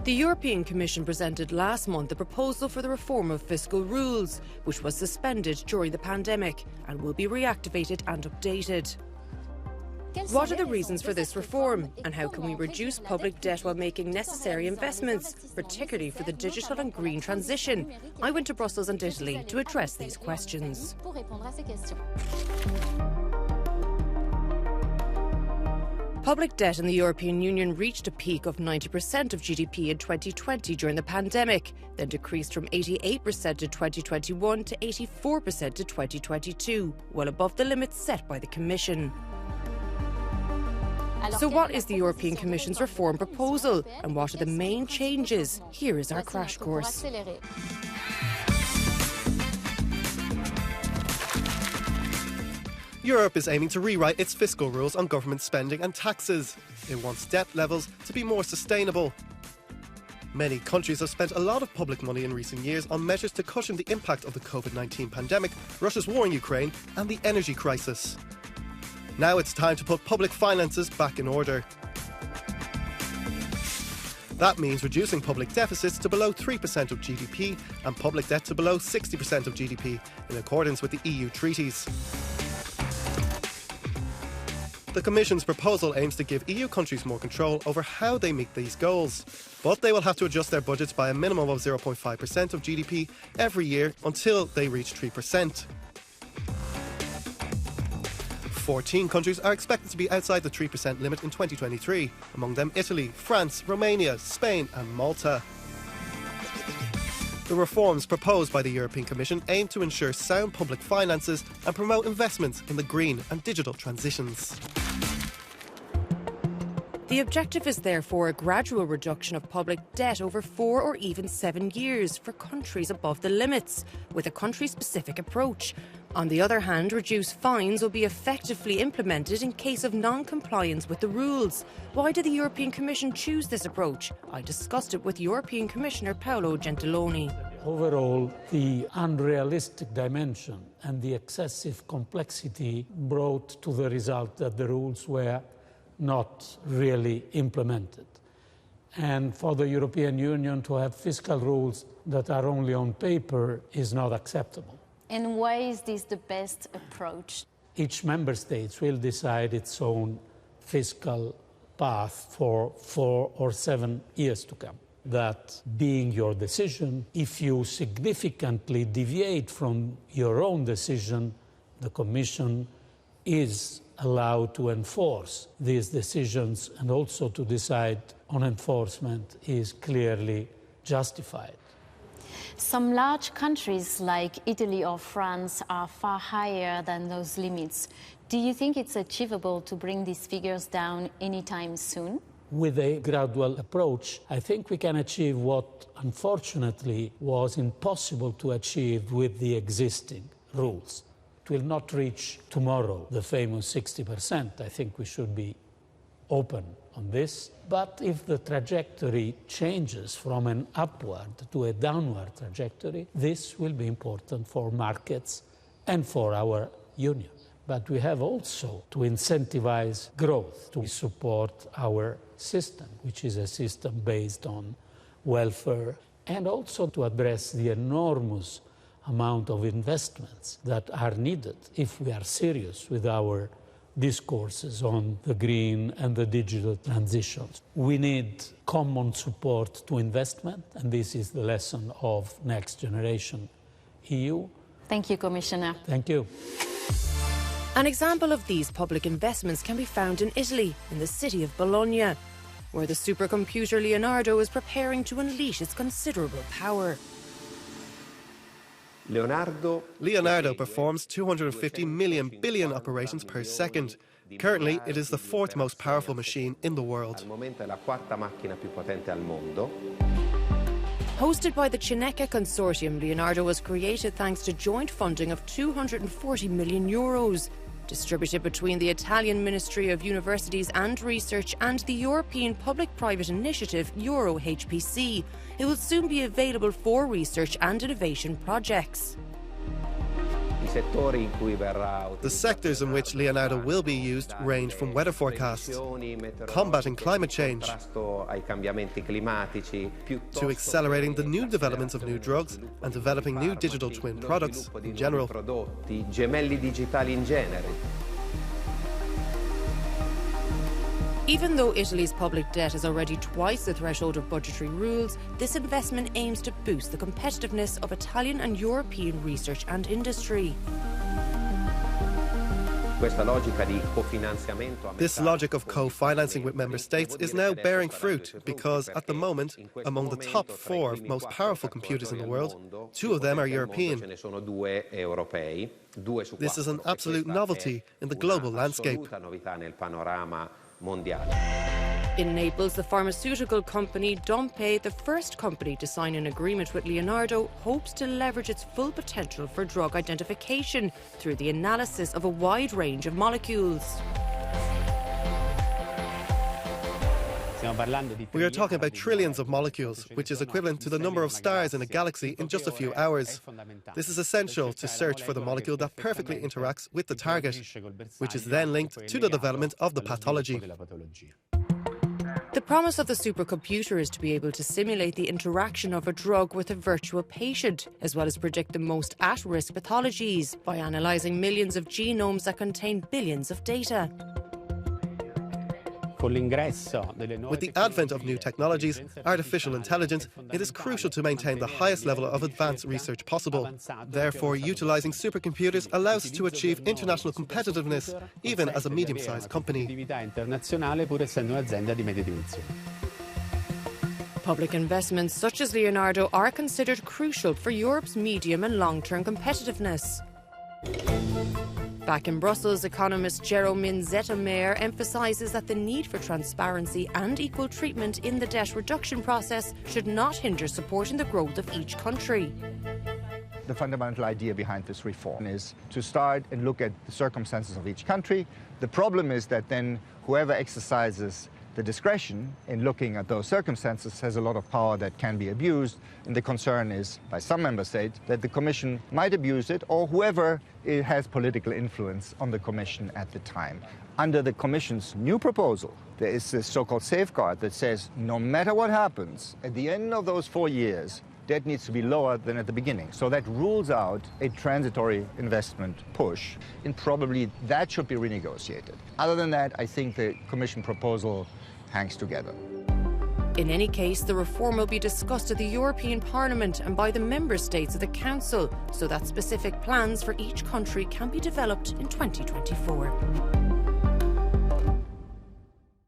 The European Commission presented last month a proposal for the reform of fiscal rules, which was suspended during the pandemic and will be reactivated and updated. What are the reasons for this reform, and how can we reduce public debt while making necessary investments, particularly for the digital and green transition? I went to Brussels and Italy to address these questions. Public debt in the European Union reached a peak of 90% of GDP in 2020 during the pandemic, then decreased from 88% in 2021 to 84% in 2022, well above the limits set by the Commission. So what is the European Commission's reform proposal, and what are the main changes? Here is our crash course. Europe is aiming to rewrite its fiscal rules on government spending and taxes. It wants debt levels to be more sustainable. Many countries have spent a lot of public money in recent years on measures to cushion the impact of the COVID-19 pandemic, Russia's war in Ukraine, and the energy crisis. Now it's time to put public finances back in order. That means reducing public deficits to below 3% of GDP and public debt to below 60% of GDP, in accordance with the EU treaties. The Commission's proposal aims to give EU countries more control over how they meet these goals. But they will have to adjust their budgets by a minimum of 0.5% of GDP every year until they reach 3%. 14 countries are expected to be outside the 3% limit in 2023, among them Italy, France, Romania, Spain and Malta. The reforms proposed by the European Commission aim to ensure sound public finances and promote investments in the green and digital transitions. The objective is therefore a gradual reduction of public debt over 4 or even 7 years for countries above the limits, with a country-specific approach. On the other hand, reduced fines will be effectively implemented in case of non-compliance with the rules. Why did the European Commission choose this approach? I discussed it with European Commissioner Paolo Gentiloni. Overall, the unrealistic dimension and the excessive complexity brought to the result that the rules were not really implemented. And for the European Union to have fiscal rules that are only on paper is not acceptable. And why is this the best approach? Each member state will decide its own fiscal path for 4 or 7 years to come. That being your decision, if you significantly deviate from your own decision, the Commission is allowed to enforce these decisions, and also to decide on enforcement is clearly justified. Some large countries like Italy or France are far higher than those limits. Do you think it's achievable to bring these figures down anytime soon? With a gradual approach, I think we can achieve what, unfortunately, was impossible to achieve with the existing rules. It will not reach tomorrow the famous 60%. I think we should be open on this. But if the trajectory changes from an upward to a downward trajectory, this will be important for markets and for our union. But we have also to incentivize growth, to support our system, which is a system based on welfare, and also to address the enormous amount of investments that are needed if we are serious with our discourses on the green and the digital transitions. We need common support to investment, and this is the lesson of Next Generation EU. Thank you, Commissioner. Thank you. An example of these public investments can be found in Italy, in the city of Bologna, where the supercomputer Leonardo is preparing to unleash its considerable power. Leonardo performs 250 million billion operations per second. Currently, it is the 4th most powerful machine in the world. Hosted by the Cineca Consortium, Leonardo was created thanks to joint funding of €240 million, distributed between the Italian Ministry of Universities and Research and the European Public-Private Initiative EuroHPC. It will soon be available for research and innovation projects. The sectors in which Leonardo will be used range from weather forecasts, combating climate change, to accelerating the new developments of new drugs and developing new digital twin products in general. Even though Italy's public debt is already twice the threshold of budgetary rules, this investment aims to boost the competitiveness of Italian and European research and industry. This logic of co-financing with member states is now bearing fruit because, at the moment, among the top 4 most powerful computers in the world, 2 of them are European. This is an absolute novelty in the global landscape. In Naples, the pharmaceutical company Dompe, the first company to sign an agreement with Leonardo, hopes to leverage its full potential for drug identification through the analysis of a wide range of molecules. We are talking about trillions of molecules, which is equivalent to the number of stars in a galaxy in just a few hours. This is essential to search for the molecule that perfectly interacts with the target, which is then linked to the development of the pathology. The promise of the supercomputer is to be able to simulate the interaction of a drug with a virtual patient, as well as predict the most at-risk pathologies by analysing millions of genomes that contain billions of data. With the advent of new technologies, artificial intelligence, it is crucial to maintain the highest level of advanced research possible. Therefore, utilising supercomputers allows us to achieve international competitiveness, even as a medium-sized company. Public investments such as Leonardo are considered crucial for Europe's medium and long-term competitiveness. Back in Brussels, economist Jérôme Zettermeier emphasises that the need for transparency and equal treatment in the debt reduction process should not hinder supporting the growth of each country. The fundamental idea behind this reform is to start and look at the circumstances of each country. The problem is that then whoever exercises the discretion in looking at those circumstances has a lot of power that can be abused, and the concern is, by some member states, that the Commission might abuse it, or whoever has political influence on the Commission at the time. Under the Commission's new proposal, there is this so-called safeguard that says no matter what happens, at the end of those 4 years, debt needs to be lower than at the beginning. So that rules out a transitory investment push, and probably that should be renegotiated. Other than that, I think the Commission proposal hangs together. In any case, the reform will be discussed at the European Parliament and by the member states of the Council, so that specific plans for each country can be developed in 2024.